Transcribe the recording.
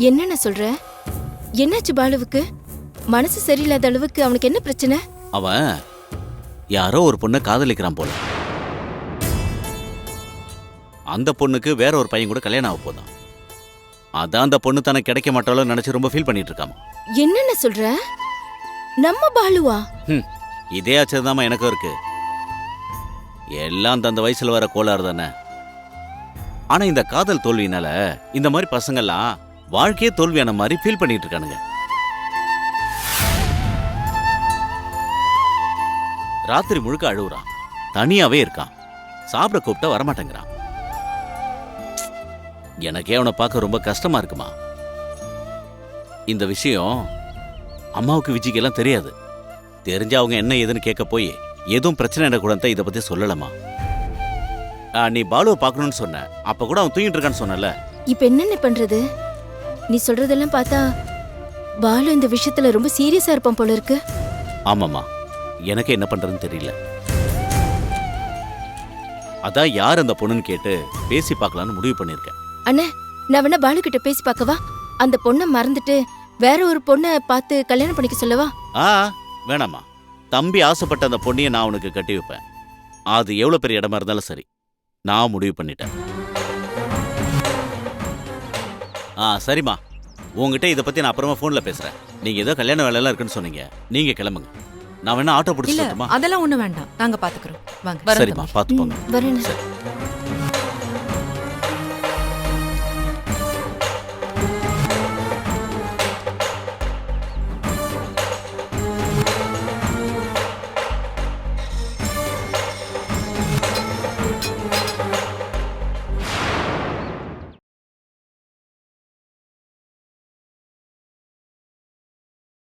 என்னென்ன சொல்ற? என்னாச்சு பாலுவுக்கு? மனசு சரியில்லாத அளவுக்கு அவனுக்கு என்ன பிரச்சனை? அவன் யாரோ ஒரு பொண்ணை காதலிக்கிறான் போல. அந்த பொண்ணுக்கு வேற ஒரு பையன் கூட கல்யாணம் ஆக போதான். அதான் அந்த பொண்ணு தனக்கு கிடைக்க மாட்டாலும் நினைச்சு ரொம்ப ஃபீல் பண்ணிட்டு இருக்காமா. என்னென்ன சொல்ற? நம்ம பாலுவா? இதே ஆச்சரியதாமா எனக்கும் இருக்கு. எல்லாம் அந்த வயசுல வர கோளாறு தானே. ஆனா இந்த காதல் தோல்வினால இந்த மாதிரி பசங்கள்லாம் வாழ்க்கையே தோல்வியான மாதிரி ஃபீல் பண்ணிட்டு இருக்கானுங்க. ராத்திரி முழுக்க அழுவுறான், தனியாவே இருக்கான், சாப்பிட கூப்பிட்டா வரமாட்டேங்கிறான். எனக்கே அவனை பார்க்க ரொம்ப கஷ்டமா இருக்குமா. இந்த விஷயம் அம்மாவுக்கு விஜய்க்கெல்லாம் தெரியாது. தெரிஞ்சா அவங்க என்ன ஏதுன்னு கேட்க போய் எதுவும் பிரச்சனை கூட இதை பத்தி சொல்லலாமா. நீ பாலுவை பார்க்கணும்னு சொன்ன, அப்ப கூட அவன் தூங்கிட்டு இருக்கான்னு சொன்னல. இப்ப என்னென்ன பண்றது? நீ சொல்றதெல்லாம் பார்த்தா பாலு இந்த விஷயத்துல ரொம்ப சீரியஸா இருப்பான் போல இருக்கு. ஆமாமா, எனக்கு என்ன பண்றதுன்னு தெரியல. அதான் யார் அந்த பொண்ணுன்னு கேட்டு பேசி பார்க்கலான்னு முடிவு பண்ணிருக்கேன். அண்ணே, நான் வேணா பாலு கிட்ட பேசி பார்க்கவா? அந்த பொண்ணை மறந்துட்டு வேற ஒரு பொண்ணை பார்த்து கல்யாணம் பண்ணிக்க சொல்லவா? வேணாமா, தம்பி ஆசைப்பட்ட அந்த பொண்ணையை நான் உனக்கு கட்டி வைப்பேன். அது எவ்வளவு பெரிய இடமா இருந்தாலும் சரி, நான் முடிவு பண்ணிட்டேன். சரிம்மா, உங்ககிட்ட இதை பத்தி நான் அப்புறமா போன்ல பேசுறேன். நீங்க ஏதோ கல்யாண வேலையெல்லாம் இருக்குன்னு சொன்னீங்க, நீங்க கிளம்புங்க. நான் வேணா ஆட்டோ பிடிச்சிட்டுமா? அதெல்லாம் ஒண்ணு வேண்டாம், நாங்க பாத்துக்கிறோம். வாங்க. சரிம்மா, பாத்துக்கோங்க. வரேன். சரி.